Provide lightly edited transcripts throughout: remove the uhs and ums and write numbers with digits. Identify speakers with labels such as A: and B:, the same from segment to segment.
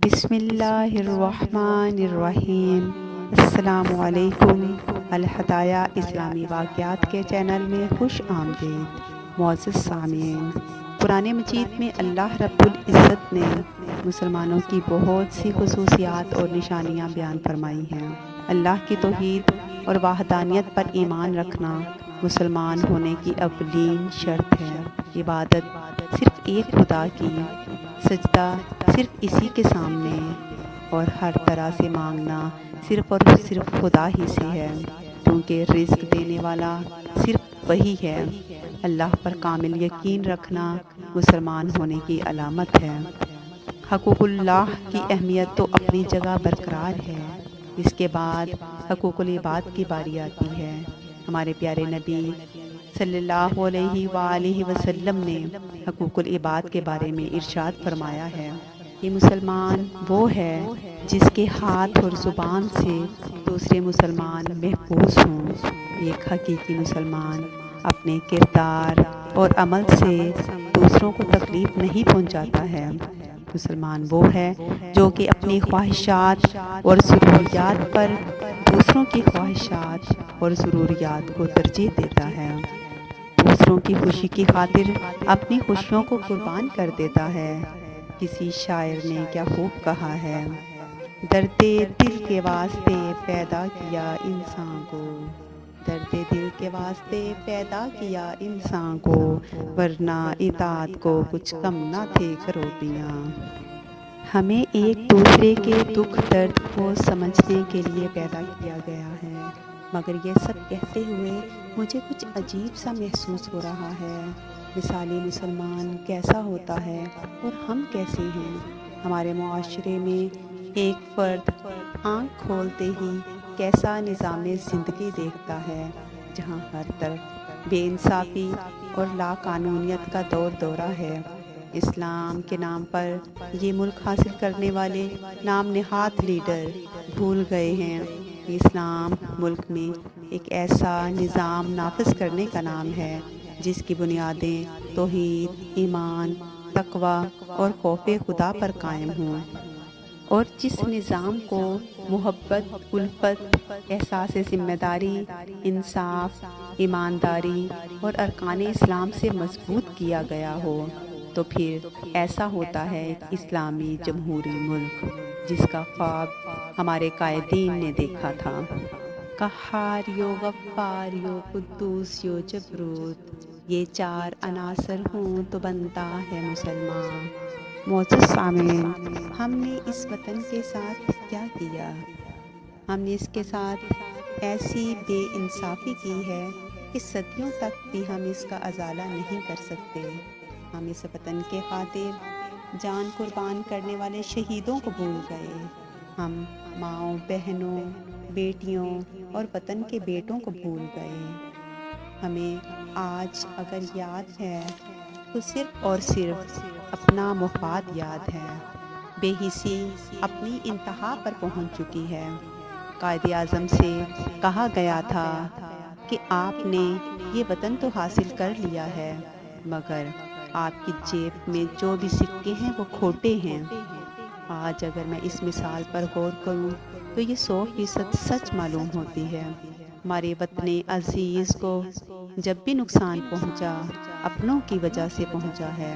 A: بسم اللہ الرحمن الرحیم۔ السلام علیکم۔ الہدایہ اسلامی واقعات کے چینل میں خوش آمدید معزز سامعین۔ قرآن مجید میں اللہ رب العزت نے مسلمانوں کی بہت سی خصوصیات اور نشانیاں بیان فرمائی ہیں۔ اللہ کی توحید اور وحدانیت پر ایمان رکھنا مسلمان ہونے کی اولین شرط ہے۔ عبادت صرف ایک خدا کی، سجدہ صرف اسی کے سامنے، اور ہر طرح سے مانگنا صرف اور صرف خدا ہی سے ہے، کیونکہ رزق دینے والا صرف وہی ہے۔ اللہ پر کامل یقین رکھنا مسلمان ہونے کی علامت ہے۔ حقوق اللہ کی اہمیت تو اپنی جگہ برقرار ہے، اس کے بعد حقوق العباد کی باری آتی ہے۔ ہمارے پیارے نبی صلی اللہ علیہ وآلہ وسلم نے حقوق العباد کے بارے میں ارشاد فرمایا ہے کہ مسلمان وہ ہے جس کے ہاتھ اور زبان سے دوسرے مسلمان محفوظ ہوں۔ ایک حقیقی مسلمان اپنے کردار اور عمل سے دوسروں کو تکلیف نہیں پہنچاتا ہے۔ مسلمان وہ ہے جو کہ اپنی خواہشات اور ضروریات پر دوسروں کی خواہشات اور ضروریات کو ترجیح دیتا ہے، دوسروں کی خوشی کی خاطر اپنی خوشیوں کو قربان کر دیتا ہے۔ کسی شاعر نے کیا خوب کہا ہے، درد دل کے واسطے پیدا کیا انسان کو، درد دل کے واسطے پیدا کیا انسان کو، ورنہ اطاعت کو کچھ کم نہ تھے کروڑیاں۔ ہمیں ایک دوسرے کے دکھ درد کو سمجھنے کے لیے پیدا کیا گیا ہے، مگر یہ سب کہتے ہوئے مجھے کچھ عجیب سا محسوس ہو رہا ہے۔ مثالی مسلمان کیسا ہوتا ہے اور ہم کیسے ہیں؟ ہمارے معاشرے میں ایک فرد آنکھ کھولتے ہی کیسا نظام زندگی دیکھتا ہے، جہاں ہر طرف بے انصافی اور لاقانونیت کا دور دورہ ہے۔ اسلام کے نام پر یہ ملک حاصل کرنے والے نام نہاد لیڈر بھول گئے ہیں کہ اسلام ملک میں ایک ایسا نظام نافذ کرنے کا نام ہے جس کی بنیادیں توحید، ایمان، تقوی اور خوف خدا پر قائم ہوں، اور جس نظام کو محبت، الفت، احساس ذمہ داری، انصاف، ایمانداری اور ارکان اسلام سے مضبوط کیا گیا ہو، تو پھر ایسا ہوتا ہے ایک اسلامی جمہوری ملک جس کا خواب ہمارے قائدین نے دیکھا تھا۔ قہار یو غفار یو قدوس یو جبروت، یہ چار عناصر ہوں تو بنتا ہے مسلمان۔ معزز سامعین، ہم نے اس وطن کے ساتھ کیا کیا؟ ہم نے اس کے ساتھ ایسی بے انصافی کی ہے کہ صدیوں تک بھی ہم اس کا ازالہ نہیں کر سکتے۔ ہم اس وطن کے خاطر جان قربان کرنے والے شہیدوں کو بھول گئے۔ ہم ماؤں، بہنوں، بیٹیوں اور وطن کے بیٹوں کو بھول گئے۔ ہمیں آج اگر یاد ہے تو صرف اور صرف اپنا مفاد یاد ہے۔ بے حسی اپنی انتہا پر پہنچ چکی ہے۔ قائد اعظم سے کہا گیا تھا کہ آپ نے یہ وطن تو حاصل کر لیا ہے، مگر آپ کی جیب میں جو بھی سکے ہیں وہ کھوٹے ہیں۔ آج اگر میں اس مثال پر غور کروں تو یہ 100% سچ معلوم ہوتی ہے۔ ہمارے وطن عزیز کو جب بھی نقصان پہنچا، اپنوں کی وجہ سے پہنچا ہے۔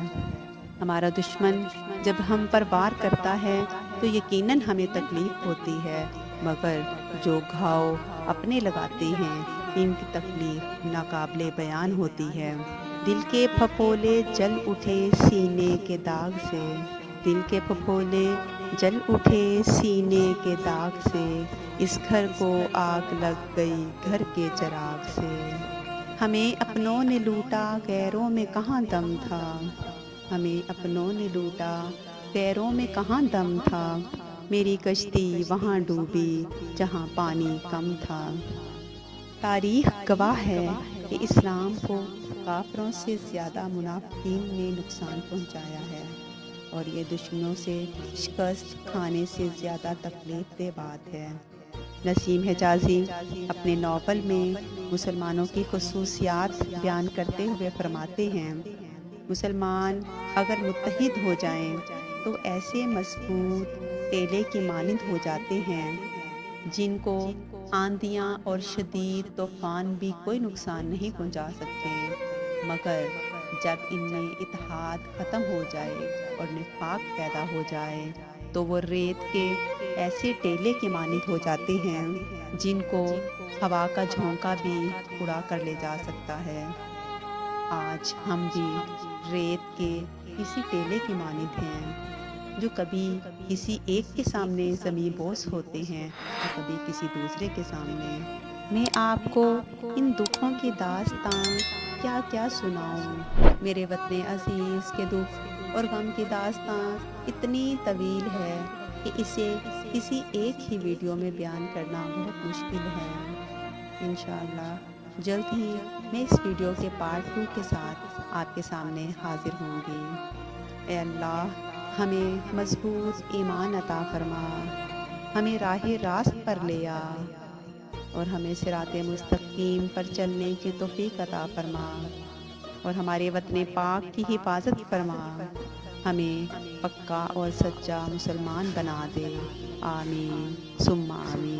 A: ہمارا دشمن جب ہم پر وار کرتا ہے تو یقیناً ہمیں تکلیف ہوتی ہے، مگر جو گھاؤ اپنے لگاتے ہیں ان کی تکلیف ناقابل بیان ہوتی ہے۔ دل کے پھپھولے جل اٹھے سینے کے داغ سے، دل کے پھپھولے جل اٹھے سینے کے داغ سے، اس گھر کو آگ لگ گئی گھر کے چراغ سے۔ ہمیں اپنوں نے لوٹا غیروں میں کہاں دم تھا، ہمیں اپنوں نے لوٹا غیروں میں کہاں دم تھا، میری کشتی وہاں ڈوبی جہاں پانی کم تھا۔ تاریخ گواہ ہے کہ اسلام کو کافروں سے زیادہ منافقین نے نقصان پہنچایا ہے، اور یہ دشمنوں سے شکست کھانے سے زیادہ تکلیف دہ بات ہے۔ نسیم حجازی اپنے ناول میں مسلمانوں کی خصوصیات بیان کرتے ہوئے فرماتے ہیں، مسلمان اگر متحد ہو جائیں تو ایسے مضبوط ٹیلے کی مانند ہو جاتے ہیں جن کو آندیاں اور شدید طوفان بھی کوئی نقصان نہیں پہنچا سکتے، مگر جب ان میں اتحاد ختم ہو جائے اور نفاق پیدا ہو جائے تو وہ ریت کے ایسے ٹیلے کی مانند ہو جاتے ہیں جن کو ہوا کا جھونکا بھی اڑا کر لے جا سکتا ہے۔ آج ہم بھی ریت کے کسی ٹیلے کی مانند ہیں جو کبھی کسی ایک کے سامنے زمیں بوس ہوتے ہیں تو کبھی کسی دوسرے کے سامنے۔ میں آپ کو ان دکھوں کی داستان کیا کیا سناؤں؟ میرے وطن عزیز کے دکھ اور غم کی داستان اتنی طویل ہے کہ اسے کسی ایک ہی ویڈیو میں بیان کرنا بہت مشکل ہے۔ انشاءاللہ جلد ہی میں اس ویڈیو کے پارٹ 2 کے ساتھ آپ کے سامنے حاضر ہوں گی۔ اے اللہ ہمیں مضبوط ایمان عطا فرما، ہمیں راہ راست پر لے آ اور ہمیں صراط مستقیم پر چلنے کی توفیق عطا فرما اور ہمارے وطن پاک کی حفاظت فرما، ہمیں پکا اور سچا مسلمان بنا دے۔ آمین ثم آمین۔